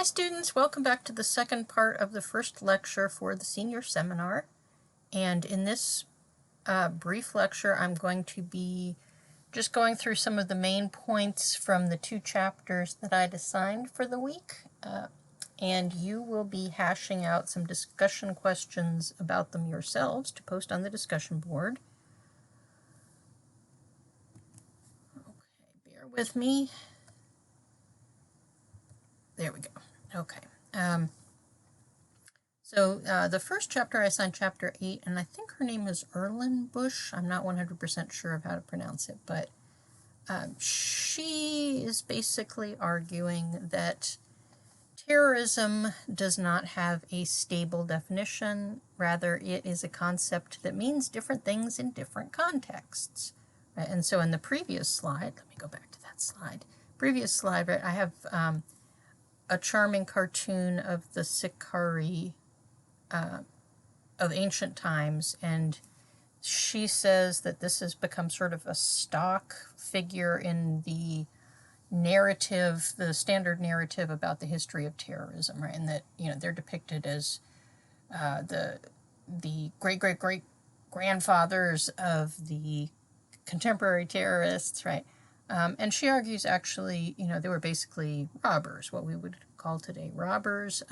Hi students, welcome back to the second part of the first lecture for the senior seminar. And in this brief lecture, I'm going to be just going through some of the main points from the two chapters that I'd assigned for the week. And you will be hashing out some discussion questions about them yourselves to post on the discussion board. Okay, bear with me. There we go. Okay. So the first chapter I assigned chapter 8, and I think her name is Erlenbush. I'm not 100% sure of how to pronounce it, but she is basically arguing that terrorism does not have a stable definition. Rather, it is a concept that means different things in different contexts. Right? And so in the previous slide, let me go back to that slide. Previous slide, right, I have a charming cartoon of the Sicarii of ancient times, and she says that this has become sort of a stock figure in the narrative, the standard narrative about the history of terrorism, right? And that, they're depicted as the great grandfathers of the contemporary terrorists, right? And she argues actually, they were basically robbers, what we would call today robbers.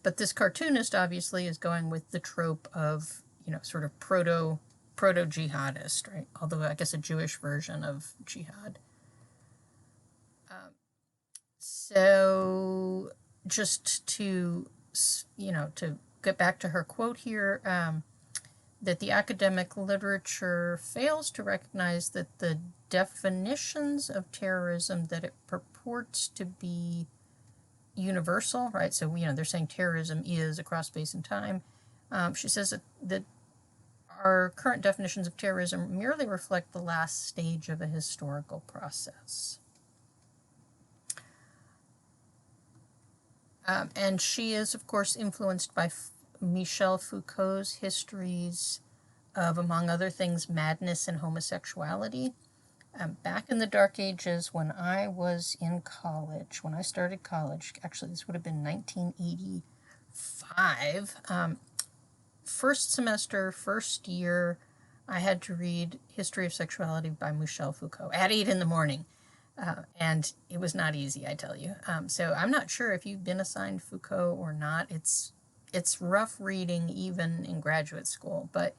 But this cartoonist obviously is going with the trope of, sort of proto-jihadist, right? Although I guess a Jewish version of jihad. So just to, to get back to her quote here, that the academic literature fails to recognize that the definitions of terrorism that it purports to be universal, right? So, they're saying terrorism is across space and time. She says that our current definitions of terrorism merely reflect the last stage of a historical process. And she is, of course, influenced by Michel Foucault's histories of, among other things, madness and homosexuality. Back in the Dark Ages, when I was in college, when I started college, actually this would have been 1985, first semester, first year, I had to read History of Sexuality by Michel Foucault at 8 in the morning. And it was not easy, I tell you. So I'm not sure if you've been assigned Foucault or not. It's rough reading even in graduate school, but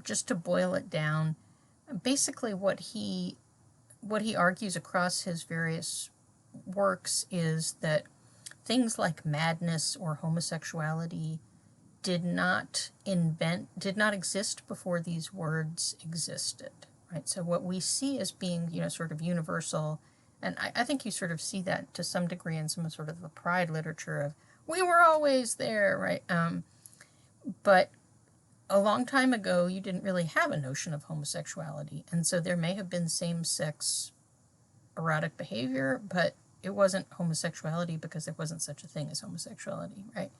just to boil it down, basically what he argues across his various works is that things like madness or homosexuality did not exist before these words existed. Right, so what we see as being, sort of universal, and I think you sort of see that to some degree in some sort of a pride literature of, we were always there, right? But a long time ago, you didn't really have a notion of homosexuality, and so there may have been same-sex erotic behavior, but it wasn't homosexuality because there wasn't such a thing as homosexuality, right?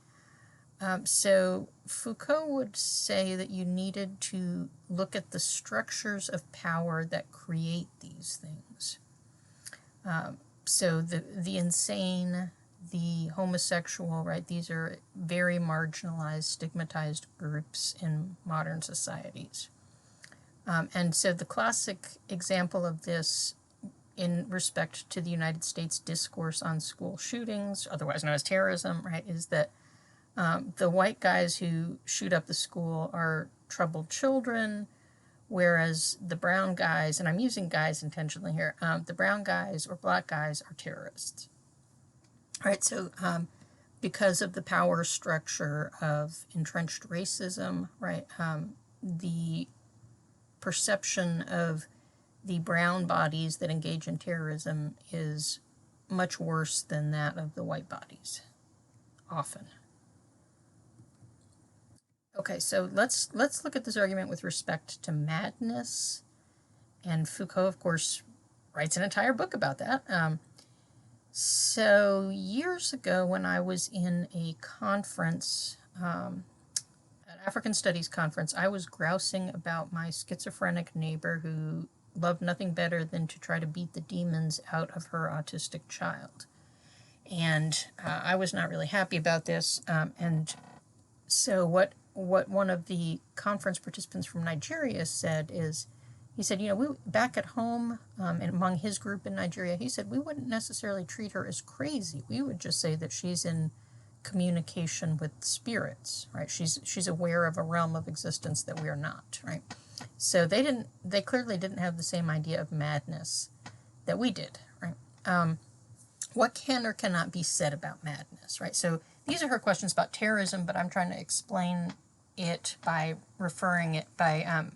So Foucault would say that you needed to look at the structures of power that create these things. So the insane, the homosexual, right? These are very marginalized, stigmatized groups in modern societies. And so the classic example of this in respect to the United States discourse on school shootings, otherwise known as terrorism, right, is that the white guys who shoot up the school are troubled children, whereas the brown guys, and I'm using guys intentionally here, the brown guys or black guys are terrorists. All right, so because of the power structure of entrenched racism, right, the perception of the brown bodies that engage in terrorism is much worse than that of the white bodies, often. Okay, so let's look at this argument with respect to madness, and Foucault, of course, writes an entire book about that. So years ago, when I was in a conference, an African Studies conference, I was grousing about my schizophrenic neighbor who loved nothing better than to try to beat the demons out of her autistic child. And I was not really happy about this. And so what one of the conference participants from Nigeria said is, he said, you know, we back at home and among his group in Nigeria, he said we wouldn't necessarily treat her as crazy. We would just say that she's in communication with spirits, right? She's aware of a realm of existence that we are not, right? So they clearly didn't have the same idea of madness that we did, right? What can or cannot be said about madness, right? So these are her questions about terrorism, but I'm trying to explain it by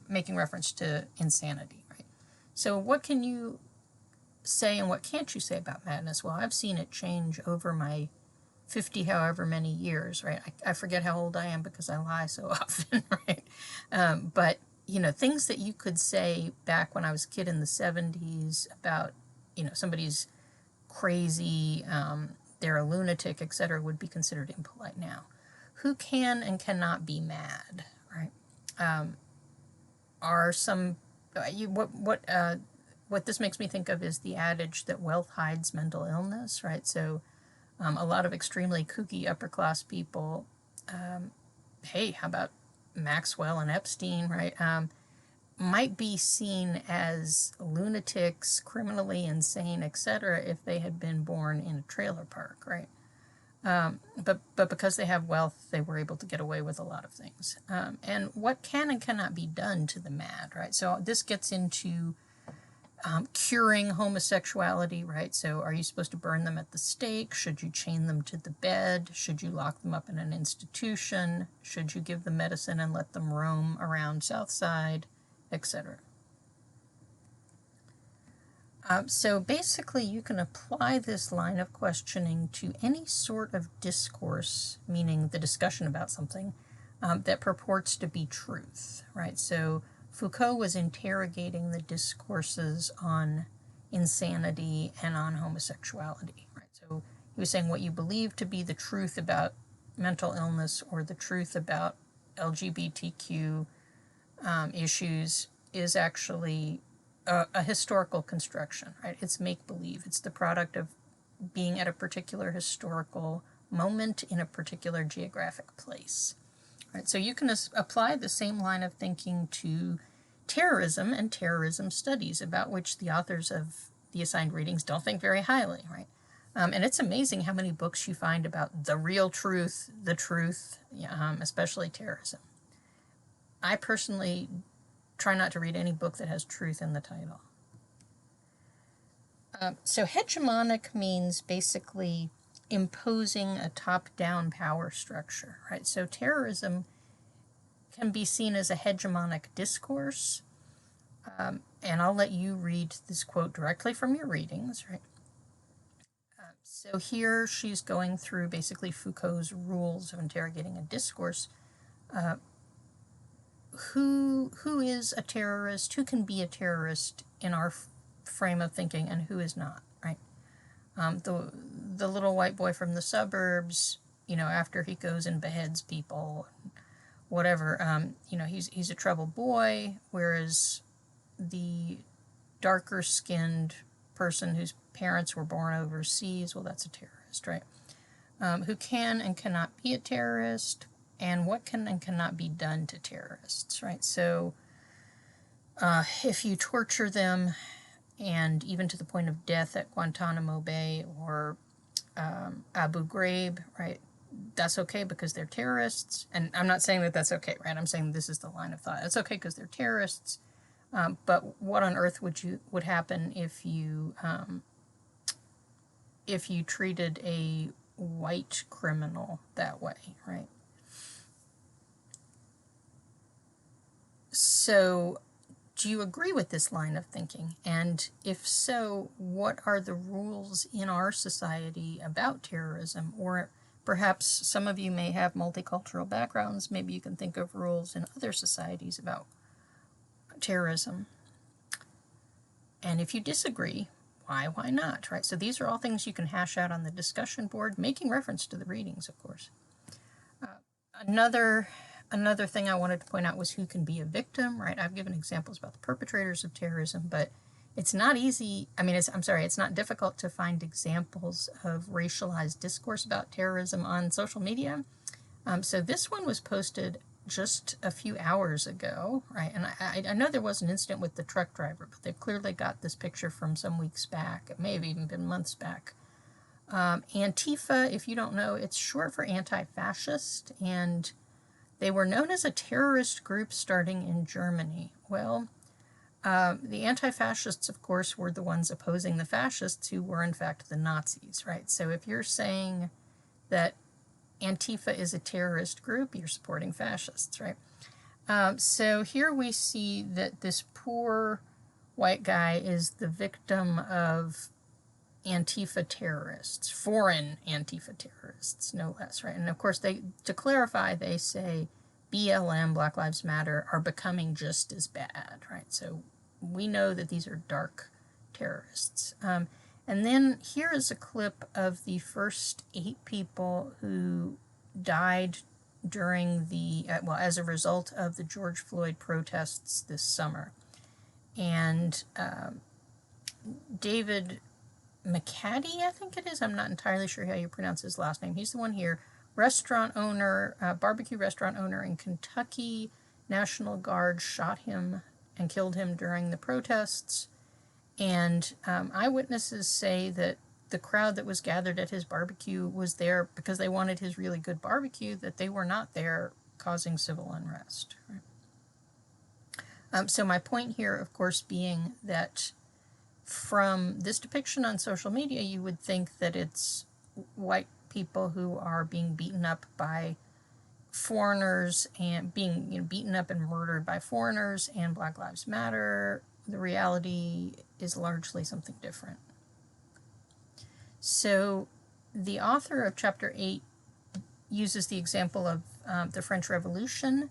making reference to insanity, right? So what can you say and what can't you say about madness? Well, I've seen it change over my 50 however many years, right? I forget how old I am because I lie so often, right? But, you know, things that you could say back when I was a kid in the 70s about, you know, somebody's crazy, they're a lunatic, etc., would be considered impolite now. Who can and cannot be mad, right? Are some what this makes me think of is the adage that wealth hides mental illness, right? So a lot of extremely kooky upper class people, hey, how about Maxwell and Epstein, right? Might be seen as lunatics, criminally insane, etc., if they had been born in a trailer park, right? But because they have wealth, they were able to get away with a lot of things. And what can and cannot be done to the mad, right? So this gets into curing homosexuality, right? So are you supposed to burn them at the stake? Should you chain them to the bed? Should you lock them up in an institution? Should you give them medicine and let them roam around Southside, etc.? So basically you can apply this line of questioning to any sort of discourse, meaning the discussion about something, that purports to be truth, right? So Foucault was interrogating the discourses on insanity and on homosexuality, right? So he was saying what you believe to be the truth about mental illness or the truth about LGBTQ issues is actually a historical construction, right? It's make-believe. It's the product of being at a particular historical moment in a particular geographic place. Right? So you can apply the same line of thinking to terrorism and terrorism studies, about which the authors of the assigned readings don't think very highly, right? And it's amazing how many books you find about the real truth, the truth, especially terrorism. I personally try not to read any book that has truth in the title. So hegemonic means basically imposing a top-down power structure, right? So terrorism can be seen as a hegemonic discourse, and I'll let you read this quote directly from your readings, right? So here she's going through basically Foucault's rules of interrogating a discourse. Who is a terrorist? Who can be a terrorist in our frame of thinking, and who is not, right? The little white boy from the suburbs, you know, after he goes and beheads people, whatever, you know, he's a troubled boy, whereas the darker skinned person whose parents were born overseas, well, that's a terrorist, right? Who can and cannot be a terrorist, and what can and cannot be done to terrorists, right? So if you torture them, and even to the point of death at Guantanamo Bay or Abu Ghraib, right, that's okay because they're terrorists. And I'm not saying that that's okay, right? I'm saying this is the line of thought. It's okay because they're terrorists. But what on earth would happen if you treated a white criminal that way, right? So do you agree with this line of thinking? And if so, what are the rules in our society about terrorism? Or perhaps some of you may have multicultural backgrounds. Maybe you can think of rules in other societies about terrorism. And if you disagree, why not, right? So these are all things you can hash out on the discussion board, making reference to the readings, of course. Another thing I wanted to point out was who can be a victim, right? I've given examples about the perpetrators of terrorism, but It's not easy, I mean, I'm sorry, it's not difficult to find examples of racialized discourse about terrorism on social media. So this one was posted just a few hours ago, right? And I know there was an incident with the truck driver, but they've clearly got this picture from some weeks back. It may have even been months back. Antifa, if you don't know, it's short for anti-fascist, and they were known as a terrorist group starting in Germany. Well, the anti-fascists, of course, were the ones opposing the fascists, who were in fact the Nazis, right? So if you're saying that Antifa is a terrorist group, you're supporting fascists, right? So here we see that this poor white guy is the victim of Antifa terrorists, foreign Antifa terrorists, no less, right? And of course, to clarify, they say BLM, Black Lives Matter, are becoming just as bad, right? So we know that these are dark terrorists. And then here is a clip of the first 8 people who died during the, well, as a result of the George Floyd protests this summer. And David McCaddy, I think it is. I'm not entirely sure how you pronounce his last name. He's the one here. Restaurant owner, barbecue restaurant owner in Kentucky. National Guard shot him and killed him during the protests. And eyewitnesses say that the crowd that was gathered at his barbecue was there because they wanted his really good barbecue, that they were not there causing civil unrest. Right? So my point here, of course, being that from this depiction on social media, you would think that it's white people who are being beaten up by foreigners and being beaten up and murdered by foreigners and Black Lives Matter. The reality is largely something different. So the author of chapter 8 uses the example of the French Revolution,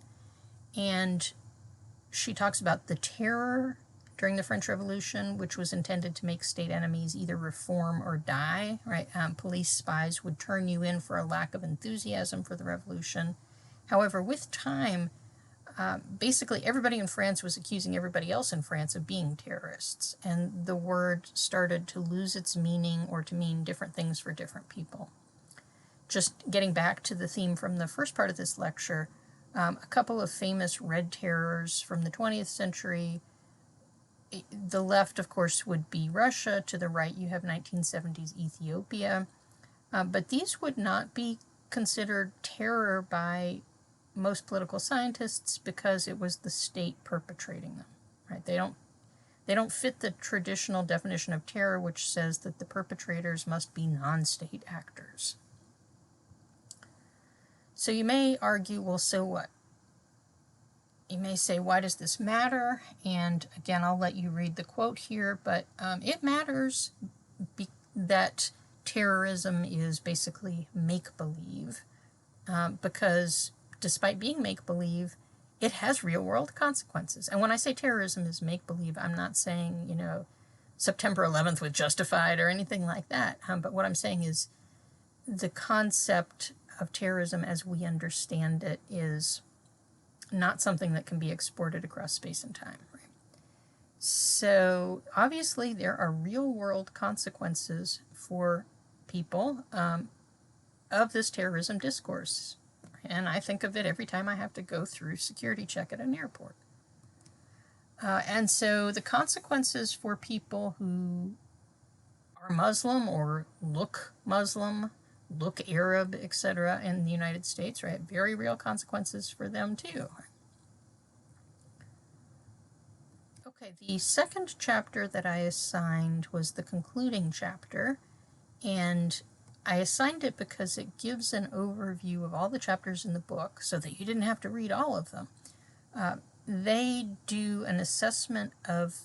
and she talks about the terror during the French Revolution, which was intended to make state enemies either reform or die, right? Police spies would turn you in for a lack of enthusiasm for the revolution. However, with time, basically everybody in France was accusing everybody else in France of being terrorists, and the word started to lose its meaning or to mean different things for different people. Just getting back to the theme from the first part of this lecture, a couple of famous red terrors from the 20th century. The left, of course, would be Russia. To the right, you have 1970s Ethiopia. But these would not be considered terror by most political scientists because it was the state perpetrating them. Right? They don't fit the traditional definition of terror, which says that the perpetrators must be non-state actors. So you may argue, well, so what? You may say, why does this matter? And again, I'll let you read the quote here, but it matters that terrorism is basically make-believe, because despite being make-believe, it has real-world consequences. And when I say terrorism is make-believe, I'm not saying, September 11th was justified or anything like that. But what I'm saying is the concept of terrorism as we understand it is not something that can be exported across space and time. Right? So obviously there are real-world consequences for people of this terrorism discourse. And I think of it every time I have to go through security check at an airport. And so the consequences for people who are Muslim or look Muslim, look Arab, etc. in the United States, right? Very real consequences for them too. Okay, the second chapter that I assigned was the concluding chapter, and I assigned it because it gives an overview of all the chapters in the book so that you didn't have to read all of them. They do an assessment of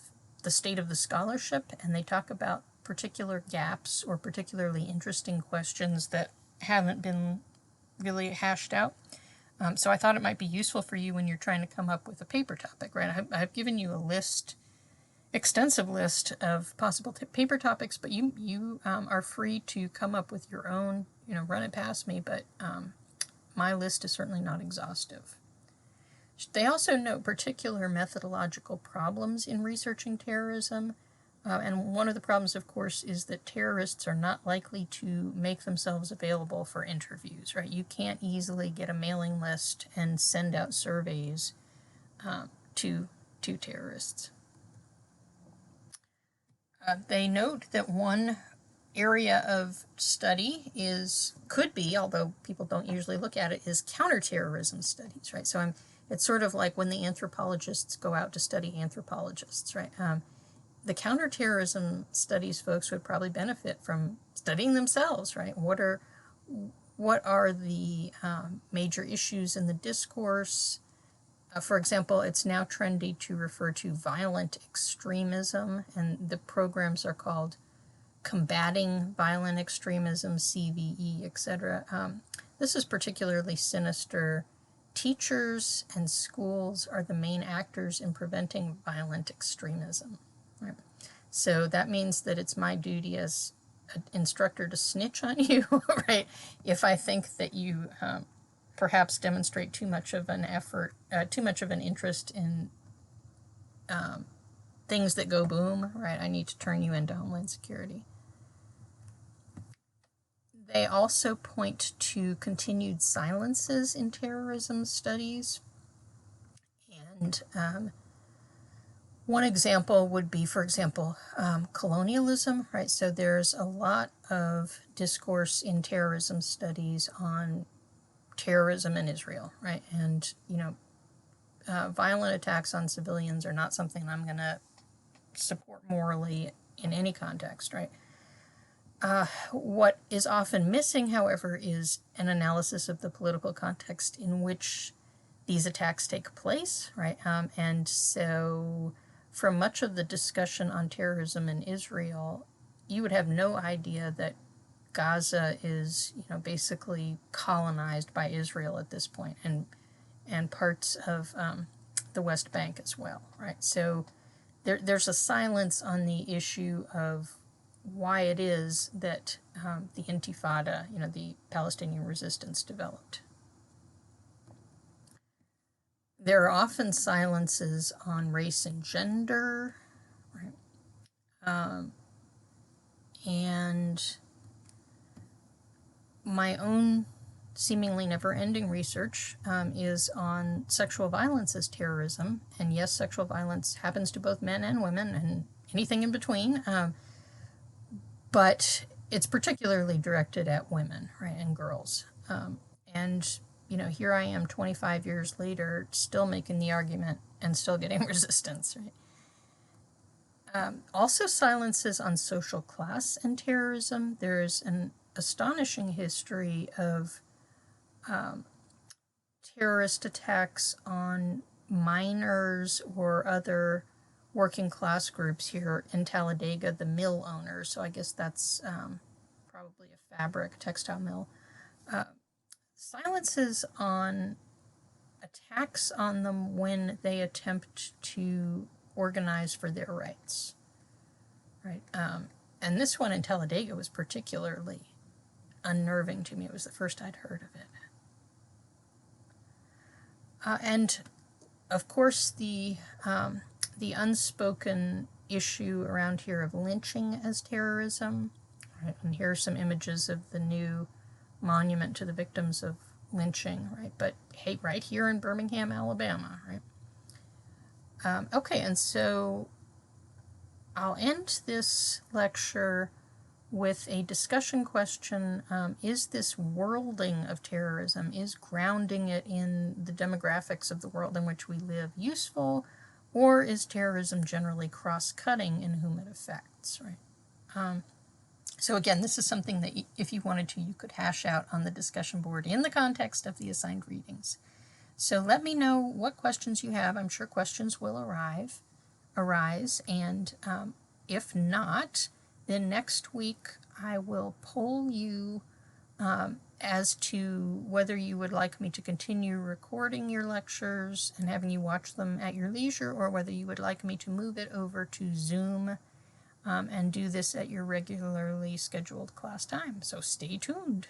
the state of the scholarship, and they talk about particular gaps or particularly interesting questions that haven't been really hashed out. So I thought it might be useful for you when you're trying to come up with a paper topic, right? I've given you a list, extensive list of possible paper topics, but you are free to come up with your own, run it past me, but my list is certainly not exhaustive. They also note particular methodological problems in researching terrorism. And one of the problems, of course, is that terrorists are not likely to make themselves available for interviews, right? You can't easily get a mailing list and send out surveys to terrorists. They note that one area of study could be, although people don't usually look at it, is counterterrorism studies, right? So it's sort of like when the anthropologists go out to study anthropologists, right? The counterterrorism studies folks would probably benefit from studying themselves, right? What are the major issues in the discourse? For example, it's now trendy to refer to violent extremism, and the programs are called Combating Violent Extremism, CVE, etc. This is particularly sinister. Teachers and schools are the main actors in preventing violent extremism. Right? So that means that it's my duty as an instructor to snitch on you, right? If I think that you perhaps demonstrate too much of an effort, too much of an interest in things that go boom, right? I need to turn you into Homeland Security. They also point to continued silences in terrorism studies. And one example would be, for example, colonialism, right? So there's a lot of discourse in terrorism studies on terrorism in Israel, right? And, violent attacks on civilians are not something I'm going to support morally in any context, right? What is often missing, however, is an analysis of the political context in which these attacks take place, right? And so from much of the discussion on terrorism in Israel, you would have no idea that Gaza is, basically colonized by Israel at this point, and parts of the West Bank as well, right? So there's a silence on the issue of why it is that the Intifada, the Palestinian resistance, developed. There are often silences on race and gender, right? And my own seemingly never-ending research is on sexual violence as terrorism. And yes, sexual violence happens to both men and women and anything in between. But it's particularly directed at women, right, and girls. And, here I am 25 years later, still making the argument and still getting resistance, right? Also silences on social class and terrorism. There's an astonishing history of terrorist attacks on miners or other working class groups here in Talladega, the mill owners. So I guess that's probably a fabric textile mill. Silences on attacks on them when they attempt to organize for their rights, right? And this one in Talladega was particularly unnerving to me. It was the first I'd heard of it. And of course, the unspoken issue around here of lynching as terrorism. Right? And here are some images of the new monument to the victims of lynching, right? But hey, right here in Birmingham, Alabama, right? Okay, and so I'll end this lecture with a discussion question. Is this worlding of terrorism, is grounding it in the demographics of the world in which we live useful, or is terrorism generally cross-cutting in whom it affects, right? So again, this is something that if you wanted to, you could hash out on the discussion board in the context of the assigned readings. So let me know what questions you have. I'm sure questions will arise, and if not, then next week I will poll you as to whether you would like me to continue recording your lectures and having you watch them at your leisure, or whether you would like me to move it over to Zoom and do this at your regularly scheduled class time. So stay tuned.